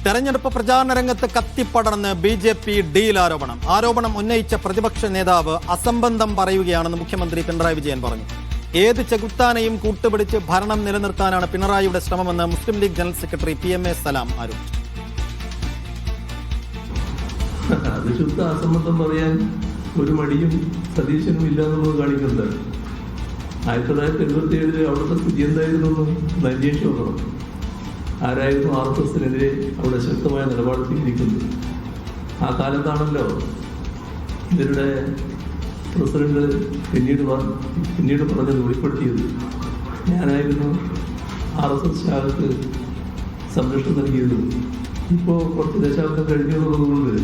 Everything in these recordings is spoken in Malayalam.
തെരഞ്ഞെടുപ്പ് പ്രചാരണ രംഗത്ത് കത്തിപ്പടർന്ന് BJP ഡീൽ ആരോപണം ഉന്നയിച്ച പ്രതിപക്ഷ നേതാവ് അസംബന്ധം പറയുകയാണെന്ന് മുഖ്യമന്ത്രി പിണറായി വിജയൻ പറഞ്ഞു. ഏത് ചെകുത്താനെയും കൂട്ടുപിടിച്ച് ഭരണം നിലനിർത്താനാണ് പിണറായിയുടെ ശ്രമമെന്ന് മുസ്ലിം ലീഗ് ജനറൽ സെക്രട്ടറി PMA സലാം ആരോപിച്ചു. അസംബന്ധം പറയാൻ ഒരു മടിയും സതീശനും ഇല്ലാന്നുള്ളത് കാണിക്കുന്നത്. 1977 അവിടുത്തെ സ്ഥിതി എന്തായിരുന്നു എന്ന് അന്വേഷിച്ച് നോക്കണം. ആരായിരുന്നു RSSനെതിരെ അവിടെ ശക്തമായ നിലപാട് സ്വീകരിക്കുന്നത്? ആ കാലത്താണല്ലോ ഇവരുടെ പ്രസിഡന്റ് പിന്നീട് പറഞ്ഞത് വെളിപ്പെടുത്തിയത്. ഞാനായിരുന്നു RSS ശാഖക്ക് സംരക്ഷണം നൽകിയത്. ഇപ്പോൾ കുറച്ച് ദശാബ്ദം കഴിഞ്ഞതുകൊണ്ട്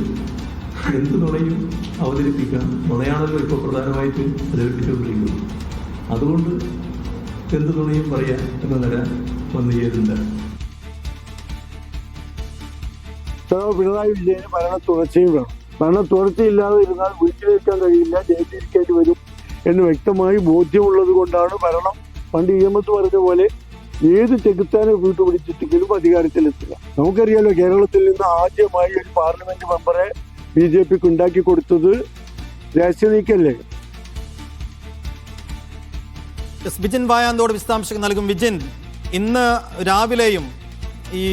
എന്ത് നുണയും അവതരിപ്പിക്കാം. നുണയാണല്ലോ ഇപ്പോൾ പ്രധാനമായിട്ട് അവതരിപ്പിച്ചുകൊണ്ടിരിക്കുന്നത്. അതുകൊണ്ട് എന്ത് നുണയും പറയാം എന്ന നില വന്നു ചേരുന്നുണ്ട്. പിണറായി വിജയന് ഭരണ തുടർച്ചയും വേണം. ഭരണ തുടർച്ചയില്ലാതെ ഇരുന്നാൽ വീട്ടിലിരിക്കാൻ കഴിയില്ല, ജയിലിരിക്കേണ്ടി വരും എന്ന് വ്യക്തമായി ബോധ്യമുള്ളത് കൊണ്ടാണ് ഭരണം പണ്ട് EMS പറഞ്ഞ പോലെ ഏത് ചെകുത്താനെ കൂട്ടുപിടിച്ചിട്ടെങ്കിലും അധികാരത്തിലെത്തുക. നമുക്കറിയാലോ, കേരളത്തിൽ നിന്ന് ആദ്യമായി ഒരു പാർലമെന്റ് മെമ്പറെ BJPക്ക് ഉണ്ടാക്കി കൊടുത്തത് രാഷ്ട്രീയ നീക്കല്ലേ. വിജിൻ വായാന്തോട് വിശദാംശങ്ങൾ നൽകും. വിജിൻ, ഇന്ന് രാവിലെയും ഈ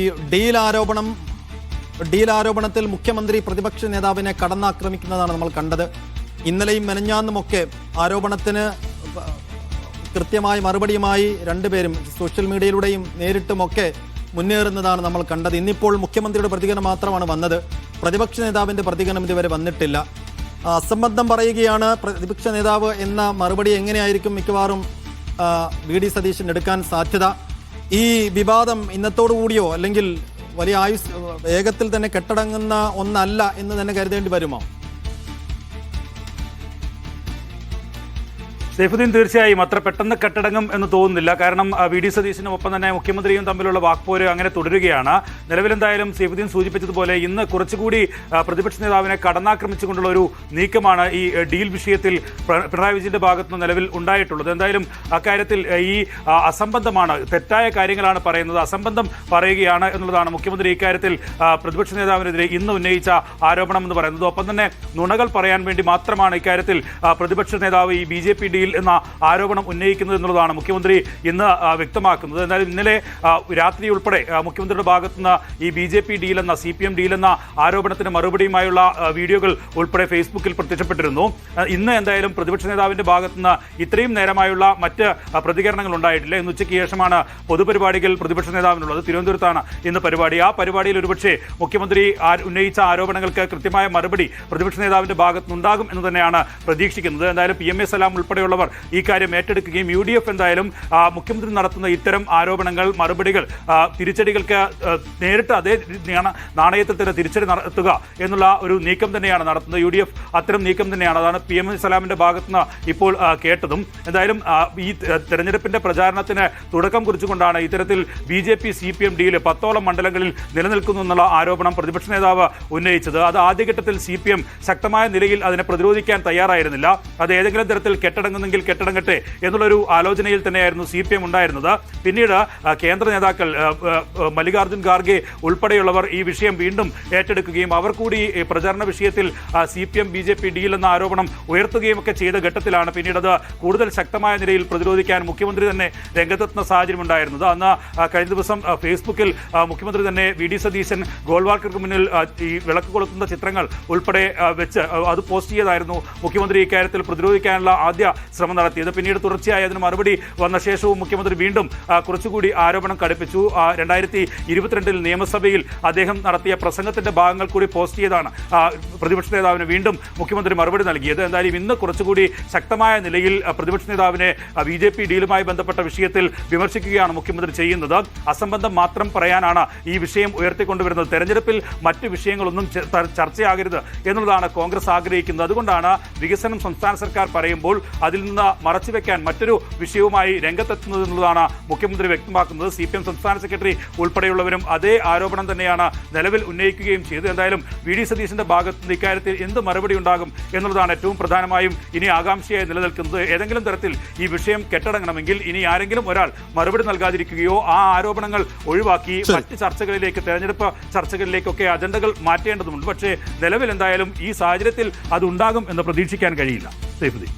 ഡീൽ ആരോപണത്തിൽ മുഖ്യമന്ത്രി പ്രതിപക്ഷ നേതാവിനെ കടന്നാക്രമിക്കുന്നതാണ് നമ്മൾ കണ്ടത്. ഇന്നലെയും മെനഞ്ഞാന്നുമൊക്കെ ആരോപണത്തിന് കൃത്യമായ മറുപടിയുമായി രണ്ടുപേരും സോഷ്യൽ മീഡിയയിലൂടെയും നേരിട്ടുമൊക്കെ മുന്നേറുന്നതാണ് നമ്മൾ കണ്ടത്. ഇന്നിപ്പോൾ മുഖ്യമന്ത്രിയുടെ പ്രതികരണം മാത്രമാണ് വന്നത്. പ്രതിപക്ഷ നേതാവിൻ്റെ പ്രതികരണം ഇതുവരെ വന്നിട്ടില്ല. അസംബന്ധം പറയുകയാണ് പ്രതിപക്ഷ നേതാവ് എന്ന മറുപടി എങ്ങനെയായിരിക്കും മിക്കവാറും VD സതീശൻ എടുക്കാൻ സാധ്യത? ഈ വിവാദം ഇന്നത്തോടു കൂടിയോ അല്ലെങ്കിൽ വലിയ വേഗത്തിൽ തന്നെ കെട്ടടങ്ങുന്ന ഒന്നല്ല എന്ന് തന്നെ കരുതേണ്ടി വരുമോ? സൈഫുദ്ദീൻ, തീർച്ചയായും അത്ര പെട്ടെന്ന് കെട്ടടങ്ങും എന്ന് തോന്നുന്നില്ല. കാരണം VD സതീശനും ഒപ്പം തന്നെ മുഖ്യമന്ത്രിയും തമ്മിലുള്ള വാക്പോര് അങ്ങനെ തുടരുകയാണ്. നിലവിലെന്തായാലും സൈഫുദ്ദീൻ സൂചിപ്പിച്ചതുപോലെ ഇന്ന് കുറച്ചുകൂടി പ്രതിപക്ഷ നേതാവിനെ കടന്നാക്രമിച്ചുകൊണ്ടുള്ള ഒരു നീക്കമാണ് ഈ ഡീൽ വിഷയത്തിൽ പിണറായി വിജയന്റെ ഭാഗത്തുനിന്ന് നിലവിൽ ഉണ്ടായിട്ടുള്ളത്. എന്തായാലും അക്കാര്യത്തിൽ ഈ അസംബന്ധമാണ്, തെറ്റായ കാര്യങ്ങളാണ് പറയുന്നത്, അസംബന്ധം പറയുകയാണ് എന്നുള്ളതാണ് മുഖ്യമന്ത്രി ഇക്കാര്യത്തിൽ പ്രതിപക്ഷ നേതാവിനെതിരെ ഇന്ന് ഉന്നയിച്ച ആരോപണം എന്ന് പറയുന്നത്. ഒപ്പം തന്നെ നുണകൾ പറയാൻ വേണ്ടി മാത്രമാണ് ഇക്കാര്യത്തിൽ പ്രതിപക്ഷ നേതാവ് ഈ BJP ഡീൽ എന്ന ആരോപണം ഉന്നയിക്കുന്നത് എന്നുള്ളതാണ് മുഖ്യമന്ത്രി ഇന്ന് വ്യക്തമാക്കുന്നത്. എന്തായാലും ഇന്നലെ രാത്രി ഉൾപ്പെടെ മുഖ്യമന്ത്രിയുടെ ഭാഗത്തുനിന്ന് ഈ BJP ഡീൽ എന്ന CPM ഡീൽ എന്ന ആരോപണത്തിന് മറുപടിയുമായുള്ള വീഡിയോകൾ ഉൾപ്പെടെ ഫേസ്ബുക്കിൽ പ്രത്യക്ഷപ്പെട്ടിരുന്നു. ഇന്ന് എന്തായാലും പ്രതിപക്ഷ നേതാവിന്റെ ഭാഗത്തുനിന്ന് ഇത്രയും നേരമായുള്ള മറ്റ് പ്രതികരണങ്ങൾ ഉണ്ടായിട്ടില്ല. ഇന്ന് ഉച്ചയ്ക്ക് ശേഷമാണ് പൊതുപരിപാടികൾ പ്രതിപക്ഷ നേതാവിനുള്ളത്. തിരുവനന്തപുരത്താണ് ഇന്ന് പരിപാടി. ആ പരിപാടിയിൽ ഒരുപക്ഷെ മുഖ്യമന്ത്രി ഉന്നയിച്ച ആരോപണങ്ങൾക്ക് കൃത്യമായ മറുപടി പ്രതിപക്ഷ നേതാവിന്റെ ഭാഗത്തുനിന്നുണ്ടാകും എന്ന് തന്നെയാണ് പ്രതീക്ഷിക്കുന്നത്. എന്തായാലും PMA സലാം ഉൾപ്പെടെയുള്ളവർ ഈ കാര്യം ഏറ്റെടുക്കുകയും UDF എന്തായാലും മുഖ്യമന്ത്രി നടത്തുന്ന ഇത്തരം ആരോപണങ്ങൾ, മറുപടികൾ, തിരിച്ചടികൾക്ക് നേരിട്ട് അതേ നാണയത്തിൽ തന്നെ തിരിച്ചടി നടത്തുക എന്നുള്ള ഒരു നീക്കം തന്നെയാണ് നടത്തുന്നത്. UDF അത്തരം നീക്കം തന്നെയാണ്. അതാണ് PMA സലാമിന്റെ ഭാഗത്തുനിന്ന് ഇപ്പോൾ കേട്ടതും. എന്തായാലും ഈ തെരഞ്ഞെടുപ്പിന്റെ പ്രചാരണത്തിന് തുടക്കം കുറിച്ചുകൊണ്ടാണ് ഇത്തരത്തിൽ BJP CPM ഡീല് 10ഓളം മണ്ഡലങ്ങളിൽ നിലനിൽക്കുന്നു എന്നുള്ള ആരോപണം പ്രതിപക്ഷ നേതാവ് ഉന്നയിച്ചത്. അത് ആദ്യഘട്ടത്തിൽ CPM ശക്തമായ നിലയിൽ അതിനെ പ്രതിരോധിക്കാൻ തയ്യാറായിരുന്നില്ല. അത് ഏതെങ്കിലും തരത്തിൽ കെട്ടടങ്ങുന്നെങ്കിൽ കെട്ടടങ്ങട്ടെ എന്നുള്ളൊരു ആലോചനയിൽ തന്നെയായിരുന്നു CPM ഉണ്ടായിരുന്നത്. പിന്നീട് കേന്ദ്ര നേതാക്കൾ മല്ലികാർജ്ജുൻ ഖാർഗെ ഉൾപ്പെടെയുള്ളവർ ഈ വിഷയം വീണ്ടും ഏറ്റെടുക്കുകയും അവർ കൂടി പ്രചാരണ വിഷയത്തിൽ CPM BJP ഡീൽ എന്ന ആരോപണം ഉയർത്തുകയും ഒക്കെ ചെയ്ത ഘട്ടത്തിലാണ് പിന്നീട് അത് കൂടുതൽ ശക്തമായ നിലയിൽ പ്രതിരോധിക്കാൻ മുഖ്യമന്ത്രി തന്നെ രംഗത്തെത്തുന്ന സാഹചര്യം ഉണ്ടായിരുന്നത്. അന്ന് കഴിഞ്ഞ ദിവസം ഫേസ്ബുക്കിൽ മുഖ്യമന്ത്രി തന്നെ VD സതീശൻ ഗോൾവാൾക്കർക്ക് മുന്നിൽ ഈ വിളക്ക് കൊളുത്തുന്ന ചിത്രങ്ങൾ ഉൾപ്പെടെ വെച്ച് അത് പോസ്റ്റ് ചെയ്തായിരുന്നു മുഖ്യമന്ത്രി ഇക്കാര്യത്തിൽ പ്രതിരോധിക്കാനുള്ള ആദ്യ ശ്രമം നടത്തിയത്. പിന്നീട് തുടർച്ചയായി അതിന് മറുപടി വന്ന ശേഷവും മുഖ്യമന്ത്രി വീണ്ടും കുറച്ചുകൂടി ആരോപണം കടുപ്പിച്ചു. 2022 നിയമസഭയിൽ അദ്ദേഹം നടത്തിയ പ്രസംഗത്തിന്റെ ഭാഗങ്ങൾ കൂടി പോസ്റ്റ് ചെയ്താണ് പ്രതിപക്ഷ നേതാവിന് വീണ്ടും മുഖ്യമന്ത്രി മറുപടി നൽകിയത്. എന്തായാലും ഇന്ന് കുറച്ചുകൂടി ശക്തമായ നിലയിൽ പ്രതിപക്ഷ നേതാവിനെ BJP ഡീലുമായി ബന്ധപ്പെട്ട വിഷയത്തിൽ വിമർശിക്കുകയാണ് മുഖ്യമന്ത്രി ചെയ്യുന്നത്. അസംബന്ധം മാത്രം പറയാനാണ് ഈ വിഷയം ഉയർത്തിക്കൊണ്ടുവരുന്നത്. തെരഞ്ഞെടുപ്പിൽ മറ്റ് വിഷയങ്ങളൊന്നും ചർച്ചയാകരുത് എന്നുള്ളതാണ് കോൺഗ്രസ് ആഗ്രഹിക്കുന്നത്. അതുകൊണ്ടാണ് വികസനം സംസ്ഥാന സർക്കാർ പറയുമ്പോൾ അതിൽ നിന്ന് മറച്ചുവെക്കാൻ മറ്റൊരു വിഷയവുമായി രംഗത്തെത്തുന്നത് എന്നുള്ളതാണ് മുഖ്യമന്ത്രി വ്യക്തമാക്കുന്നത്. CPM സംസ്ഥാന സെക്രട്ടറി ഉൾപ്പെടെയുള്ളവരും അതേ ആരോപണം തന്നെയാണ് നിലവിൽ ഉന്നയിക്കുകയും ചെയ്തത്. എന്തായാലും VD സതീശന്റെ ഭാഗത്ത് നിന്ന് ഇക്കാര്യത്തിൽ എന്ത് മറുപടി ഉണ്ടാകും എന്നുള്ളതാണ് ഏറ്റവും പ്രധാനമായും ഇനി ആകാംക്ഷയായി നിലനിൽക്കുന്നത്. ഏതെങ്കിലും തരത്തിൽ ഈ വിഷയം കെട്ടടങ്ങണമെങ്കിൽ ഇനി ആരെങ്കിലും ഒരാൾ മറുപടി നൽകാതിരിക്കുകയോ ആ ആരോപണങ്ങൾ ഒഴിവാക്കി മറ്റ് ചർച്ചകളിലേക്ക്, തെരഞ്ഞെടുപ്പ് ചർച്ചകളിലേക്കൊക്കെ അജണ്ടകൾ മാറ്റേണ്ടതുണ്ട്. പക്ഷേ നിലവിൽ എന്തായാലും ഈ സാഹചര്യത്തിൽ അതുണ്ടാകും എന്ന് പ്രതീക്ഷിക്കാൻ കഴിയില്ല. സൈഫുദ്ദീൻ.